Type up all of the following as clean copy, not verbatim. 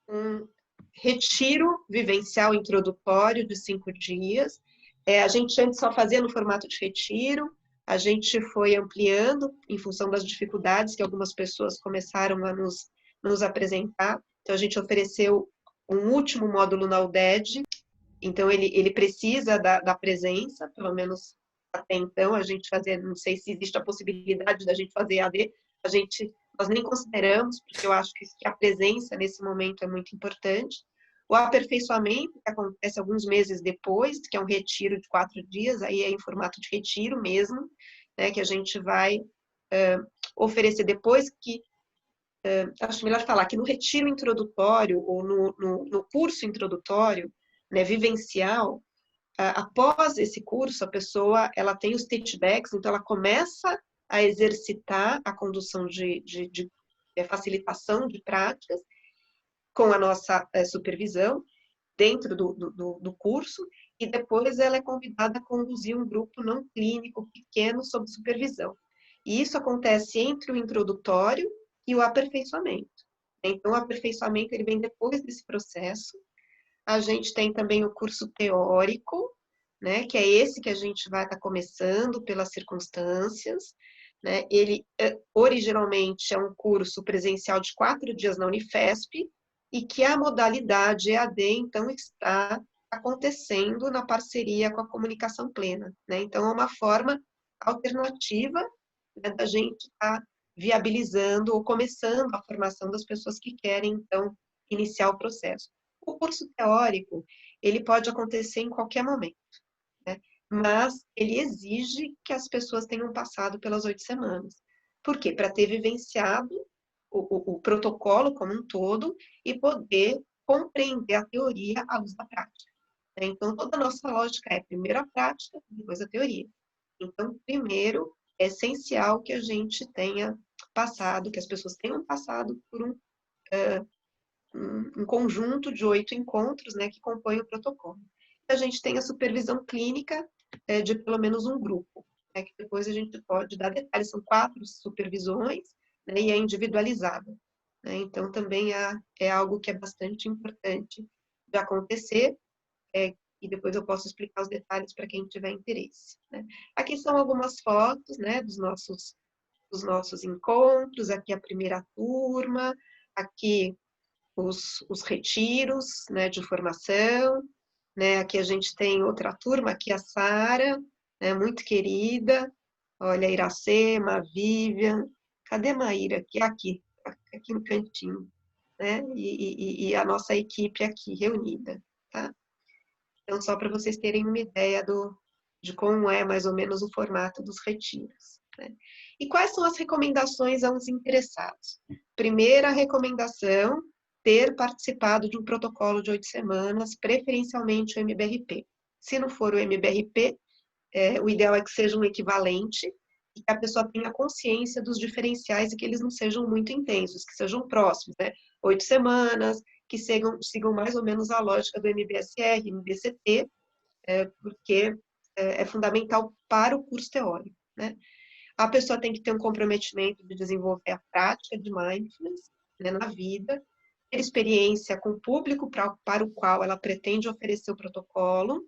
um retiro vivencial introdutório de 5 dias. A gente antes só fazia no formato de retiro, a gente foi ampliando em função das dificuldades que algumas pessoas começaram a nos apresentar. Então, a gente ofereceu um último módulo na UDED, então ele precisa da presença, pelo menos até então, a gente fazia, não sei se existe a possibilidade da gente fazer AD, nós nem consideramos, porque eu acho que a presença nesse momento é muito importante. O aperfeiçoamento, que acontece alguns meses depois, que é um retiro de 4 dias, aí é em formato de retiro mesmo, né, que a gente vai oferecer depois que, acho melhor falar que no retiro introdutório, ou no curso introdutório, né, vivencial, após esse curso, a pessoa ela tem os teachbacks, então ela começa a exercitar a condução de facilitação de práticas com a nossa supervisão dentro do curso, e depois ela é convidada a conduzir um grupo não clínico pequeno sob supervisão. E isso acontece entre o introdutório e o aperfeiçoamento. Então, o aperfeiçoamento ele vem depois desse processo. A gente tem também o curso teórico, né, que é esse que a gente vai estar começando pelas circunstâncias, né, ele originalmente é um curso presencial de 4 dias na Unifesp, e que a modalidade EAD, então, está acontecendo na parceria com a Comunicação Plena, né, então é uma forma alternativa, né, da gente estar viabilizando ou começando a formação das pessoas que querem, então, iniciar o processo. O curso teórico, ele pode acontecer em qualquer momento, né? Mas ele exige que as pessoas tenham passado pelas 8 semanas. Por quê? Para ter vivenciado o protocolo como um todo e poder compreender a teoria à luz da prática, né? Então, toda a nossa lógica é primeiro a prática, depois a teoria. Então, primeiro, é essencial que a gente tenha passado, que as pessoas tenham passado por um conjunto de 8 encontros, né, que compõem o protocolo. A gente tem a supervisão clínica de pelo menos um grupo, né, que depois a gente pode dar detalhes, são 4 supervisões, né, e é individualizada, né, então também é algo que é bastante importante de acontecer, e depois eu posso explicar os detalhes para quem tiver interesse, né. Aqui são algumas fotos, né, dos nossos encontros, aqui a primeira turma, aqui os retiros, né, de formação, né, aqui a gente tem outra turma, aqui a Sara, né, muito querida, olha, a Iracema, a Vivian, cadê a Maíra? Aqui no cantinho, né, e a nossa equipe aqui reunida, tá? Então, só para vocês terem uma ideia de como é mais ou menos o formato dos retiros, né? E quais são as recomendações aos interessados? Primeira recomendação, ter participado de um protocolo de 8 semanas, preferencialmente o MBRP. Se não for o MBRP, o ideal é que seja um equivalente e que a pessoa tenha consciência dos diferenciais e que eles não sejam muito intensos, que sejam próximos, né? 8 semanas, que sigam mais ou menos a lógica do MBSR, MBCT, porque é fundamental para o curso teórico, né? A pessoa tem que ter um comprometimento de desenvolver a prática de mindfulness, né, na vida, ter experiência com o público para o qual ela pretende oferecer o protocolo,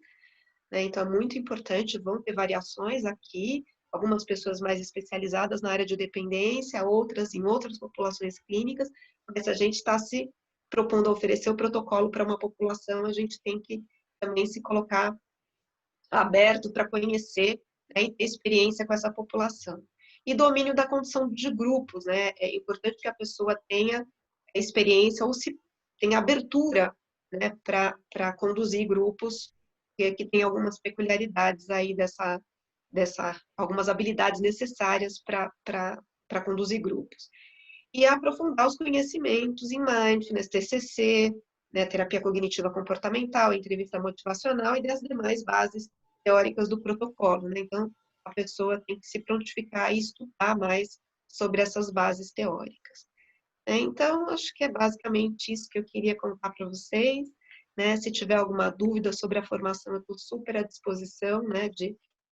né, então é muito importante, vão ter variações aqui, algumas pessoas mais especializadas na área de dependência, outras em outras populações clínicas, mas se a gente está se propondo a oferecer o protocolo para uma população, a gente tem que também se colocar aberto para conhecer, né, e ter experiência com essa população. E domínio da condição de grupos, né? É importante que a pessoa tenha experiência ou se tenha abertura, né, para conduzir grupos que tem algumas peculiaridades aí algumas habilidades necessárias para conduzir grupos. E aprofundar os conhecimentos em mindfulness, TCC, né, terapia cognitiva comportamental, entrevista motivacional e das demais bases teóricas do protocolo, né? Então, a pessoa tem que se prontificar e estudar mais sobre essas bases teóricas. Então, acho que é basicamente isso que eu queria contar para vocês, né? Se tiver alguma dúvida sobre a formação, eu estou super à disposição, né,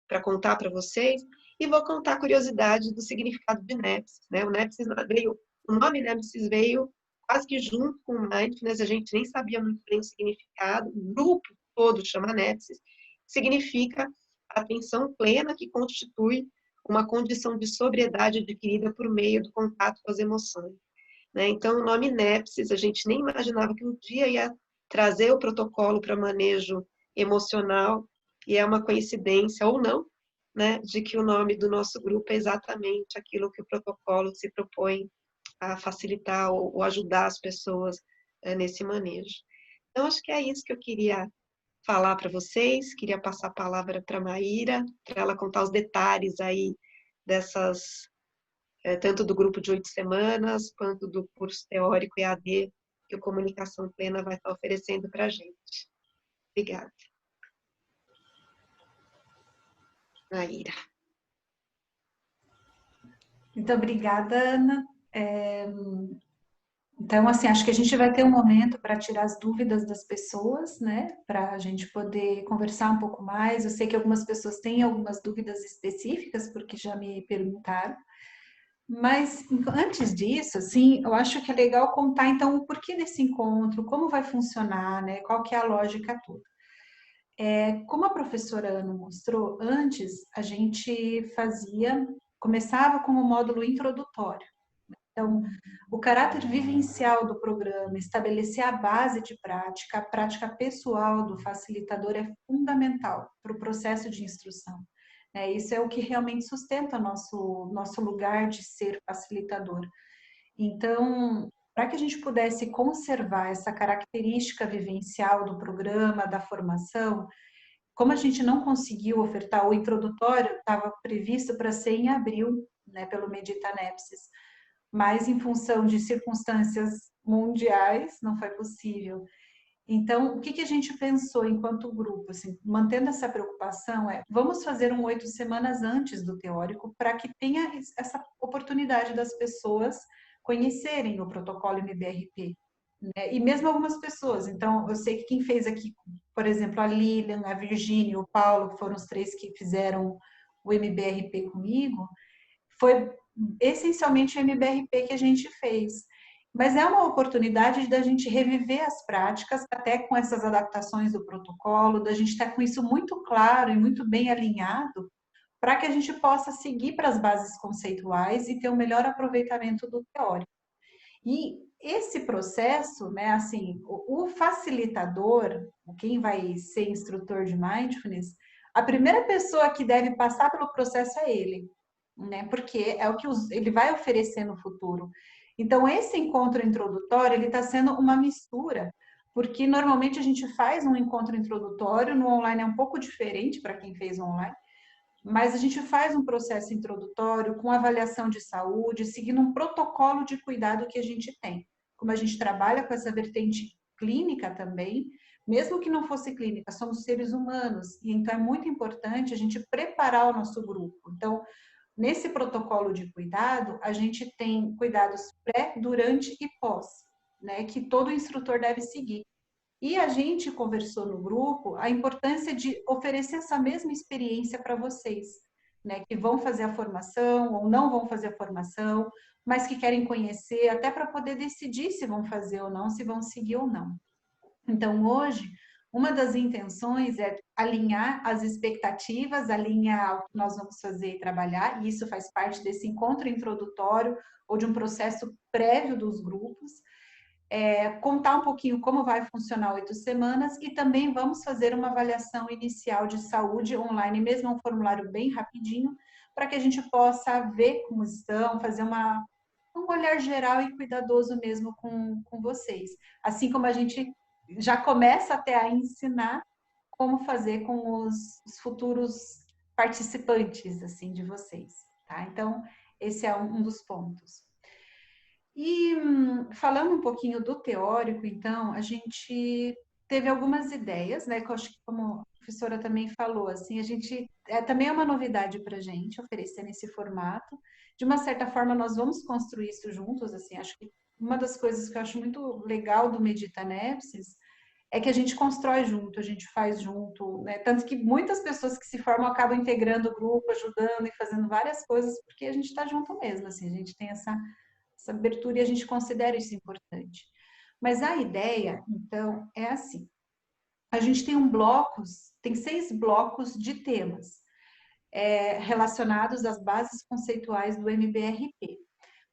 para contar para vocês. E vou contar a curiosidade do significado de NEPSIS, né? O nome NEPSIS veio quase que junto com o Mindfulness, a gente nem sabia muito bem o significado, o grupo todo chama Nepsis, significa atenção plena que constitui uma condição de sobriedade adquirida por meio do contato com as emoções. Né? Então, o nome Nepsis, a gente nem imaginava que um dia ia trazer o protocolo para manejo emocional, e é uma coincidência, ou não, né, de que o nome do nosso grupo é exatamente aquilo que o protocolo se propõe a facilitar ou ajudar as pessoas nesse manejo. Então, acho que é isso que eu queria falar para vocês, queria passar a palavra para a Maíra, para ela contar os detalhes aí dessas, tanto do grupo de 8 semanas, quanto do curso teórico EAD que o Comunicação Plena vai estar oferecendo para a gente. Obrigada. Maíra. Muito obrigada, Ana. Então, assim, acho que a gente vai ter um momento para tirar as dúvidas das pessoas, né? Para a gente poder conversar um pouco mais. Eu sei que algumas pessoas têm algumas dúvidas específicas, porque já me perguntaram. Mas, antes disso, assim, eu acho que é legal contar, então, o porquê desse encontro, como vai funcionar, né? Qual que é a lógica toda. Como a professora Ana mostrou, antes a gente começava com o módulo introdutório. Então, o caráter vivencial do programa, estabelecer a base de prática, a prática pessoal do facilitador é fundamental para o processo de instrução. Isso é o que realmente sustenta nosso lugar de ser facilitador. Então, para que a gente pudesse conservar essa característica vivencial do programa, da formação, como a gente não conseguiu ofertar o introdutório, estava previsto para ser em abril, né, pelo Medita Nepsis, mas em função de circunstâncias mundiais não foi possível. Então, o que a gente pensou enquanto grupo, assim, mantendo essa preocupação, vamos fazer 8 semanas antes do teórico para que tenha essa oportunidade das pessoas conhecerem o protocolo MBRP. Né? E mesmo algumas pessoas, então eu sei que quem fez aqui, por exemplo, a Lilian, a Virgínia, o Paulo, que foram os 3 que fizeram o MBRP comigo, foi essencialmente o MBRP que a gente fez. Mas é uma oportunidade da gente reviver as práticas, até com essas adaptações do protocolo, da gente estar com isso muito claro e muito bem alinhado, para que a gente possa seguir para as bases conceituais e ter um melhor aproveitamento do teórico. E esse processo, né, assim, o facilitador, quem vai ser instrutor de Mindfulness, a primeira pessoa que deve passar pelo processo é ele, né, porque é o que ele vai oferecer no futuro. Então, esse encontro introdutório, ele está sendo uma mistura, porque normalmente a gente faz um encontro introdutório, no online é um pouco diferente para quem fez online, mas a gente faz um processo introdutório com avaliação de saúde, seguindo um protocolo de cuidado que a gente tem. Como a gente trabalha com essa vertente clínica também, mesmo que não fosse clínica, somos seres humanos, e então é muito importante a gente preparar o nosso grupo. Então, nesse protocolo de cuidado, a gente tem cuidados pré, durante e pós, né, que todo instrutor deve seguir. E a gente conversou no grupo a importância de oferecer essa mesma experiência para vocês, né, que vão fazer a formação ou não vão fazer a formação, mas que querem conhecer, até para poder decidir se vão fazer ou não, se vão seguir ou não. Então, hoje, uma das intenções é alinhar as expectativas, alinhar o que nós vamos fazer e trabalhar, e isso faz parte desse encontro introdutório ou de um processo prévio dos grupos. Contar um pouquinho como vai funcionar 8 semanas e também vamos fazer uma avaliação inicial de saúde online, mesmo um formulário bem rapidinho, para que a gente possa ver como estão, fazer um olhar geral e cuidadoso mesmo com vocês. Assim como a gente já começa até a ensinar como fazer com os futuros participantes assim de vocês, tá? Então, esse é um dos pontos. E falando um pouquinho do teórico, então, a gente teve algumas ideias, né? Que eu acho que, como a professora também falou, assim, a gente também é uma novidade para a gente oferecer nesse formato. De uma certa forma, nós vamos construir isso juntos, assim, acho que uma das coisas que eu acho muito legal do Medita Nepsis é que a gente constrói junto, a gente faz junto, né? Tanto que muitas pessoas que se formam acabam integrando o grupo, ajudando e fazendo várias coisas, porque a gente está junto mesmo, assim, a gente tem essa abertura e a gente considera isso importante. Mas a ideia, então, é assim. A gente tem 6 blocos de temas relacionados às bases conceituais do MBRP.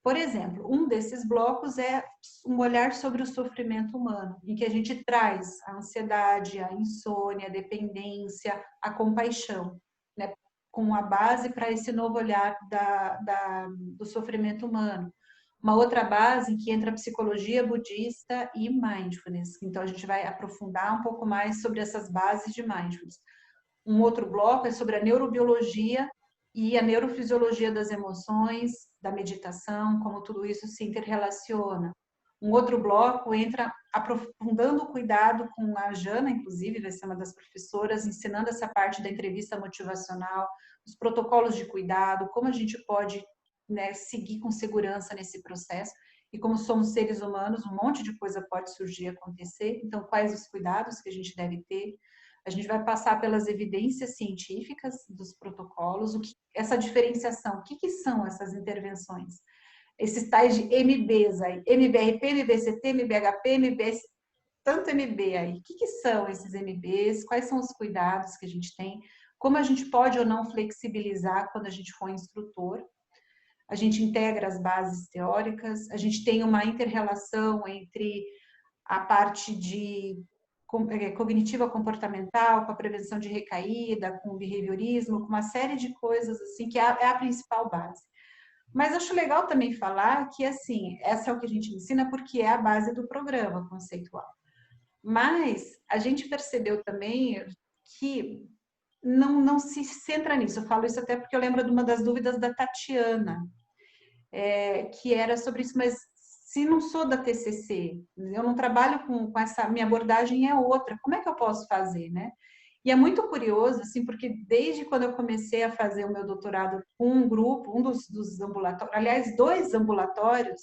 Por exemplo, um desses blocos é um olhar sobre o sofrimento humano, em que a gente traz a ansiedade, a insônia, a dependência, a compaixão, né, com a base para esse novo olhar do sofrimento humano. Uma outra base em que entra a psicologia budista e mindfulness. Então, a gente vai aprofundar um pouco mais sobre essas bases de mindfulness. Um outro bloco é sobre a neurobiologia e a neurofisiologia das emoções, da meditação, como tudo isso se interrelaciona. Um outro bloco entra aprofundando o cuidado com a Jana, inclusive, vai ser uma das professoras, ensinando essa parte da entrevista motivacional, os protocolos de cuidado, como a gente pode, né, seguir com segurança nesse processo. E como somos seres humanos, um monte de coisa pode surgir e acontecer. Então, quais os cuidados que a gente deve ter? A gente vai passar pelas evidências científicas dos protocolos, essa diferenciação, o que são essas intervenções? Esses tais de MBs aí, MBRP, MBCT, MBHP, MBS, tanto MB aí. O que são esses MBs? Quais são os cuidados que a gente tem? Como a gente pode ou não flexibilizar quando a gente for instrutor? A gente integra as bases teóricas, a gente tem uma inter-relação entre a parte de cognitiva comportamental, com a prevenção de recaída, com o behaviorismo, com uma série de coisas assim, que é a principal base. Mas acho legal também falar que, assim, essa é o que a gente ensina porque é a base do programa conceitual. Mas a gente percebeu também que não se centra nisso. Eu falo isso até porque eu lembro de uma das dúvidas da Tatiana, que era sobre isso, mas se não sou da TCC, eu não trabalho com essa, minha abordagem é outra, como é que eu posso fazer, né? E é muito curioso, assim, porque desde quando eu comecei a fazer o meu doutorado com um grupo, um dos ambulatórios, aliás, 2 ambulatórios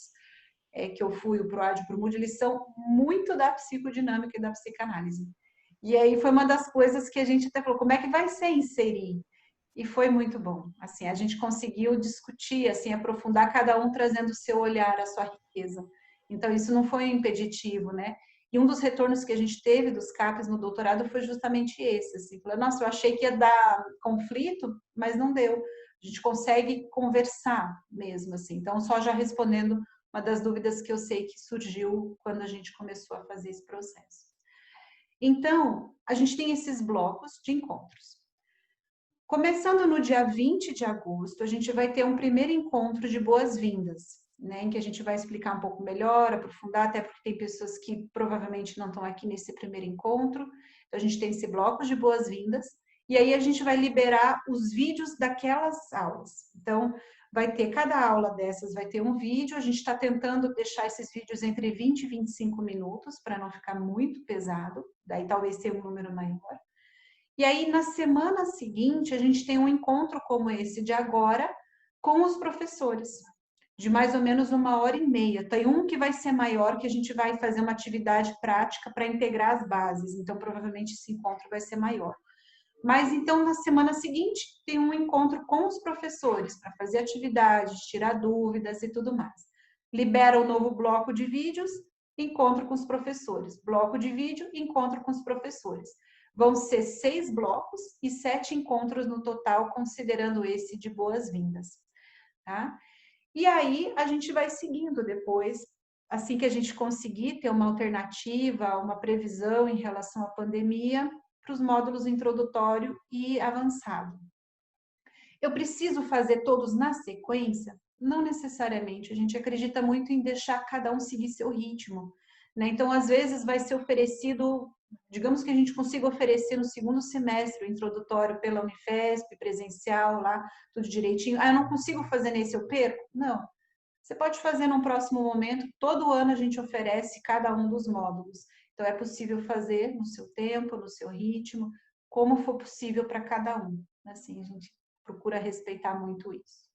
que eu fui, o PROAD e o PROMUD, eles são muito da psicodinâmica e da psicanálise. E aí foi uma das coisas que a gente até falou, como é que vai ser inserir? E foi muito bom. Assim, a gente conseguiu discutir, assim, aprofundar, cada um trazendo o seu olhar, a sua riqueza. Então, isso não foi impeditivo, né? E um dos retornos que a gente teve dos CAPs no doutorado foi justamente esse, assim, falando, nossa, eu achei que ia dar conflito, mas não deu. A gente consegue conversar mesmo, assim. Então, só já respondendo uma das dúvidas que eu sei que surgiu quando a gente começou a fazer esse processo. Então, a gente tem esses blocos de encontros. Começando no dia 20 de agosto, a gente vai ter um primeiro encontro de boas-vindas, né, em que a gente vai explicar um pouco melhor, aprofundar, até porque tem pessoas que provavelmente não estão aqui nesse primeiro encontro. Então, a gente tem esse bloco de boas-vindas, e aí a gente vai liberar os vídeos daquelas aulas. Então, vai ter, cada aula dessas vai ter um vídeo, a gente está tentando deixar esses vídeos entre 20 e 25 minutos, para não ficar muito pesado, daí talvez tenha um número maior. E aí, na semana seguinte, a gente tem um encontro como esse de agora com os professores, de mais ou menos 1h30. Tem um que vai ser maior, que a gente vai fazer uma atividade prática para integrar as bases. Então, provavelmente, esse encontro vai ser maior. Mas, então, na semana seguinte, tem um encontro com os professores para fazer atividades, tirar dúvidas e tudo mais. Libera o novo bloco de vídeos, encontro com os professores. Bloco de vídeo, encontro com os professores. Vão ser 6 blocos e 7 encontros no total, considerando esse de boas-vindas, tá? E aí, a gente vai seguindo depois, assim que a gente conseguir ter uma alternativa, uma previsão em relação à pandemia, para os módulos introdutório e avançado. Eu preciso fazer todos na sequência? Não necessariamente, a gente acredita muito em deixar cada um seguir seu ritmo, né? Então, às vezes, vai ser oferecido, digamos que a gente consiga oferecer no segundo semestre o introdutório pela Unifesp, presencial lá, tudo direitinho. Ah, eu não consigo fazer nesse, eu perco? Não. Você pode fazer num próximo momento, todo ano a gente oferece cada um dos módulos. Então, é possível fazer no seu tempo, no seu ritmo, como for possível para cada um. Assim, a gente procura respeitar muito isso.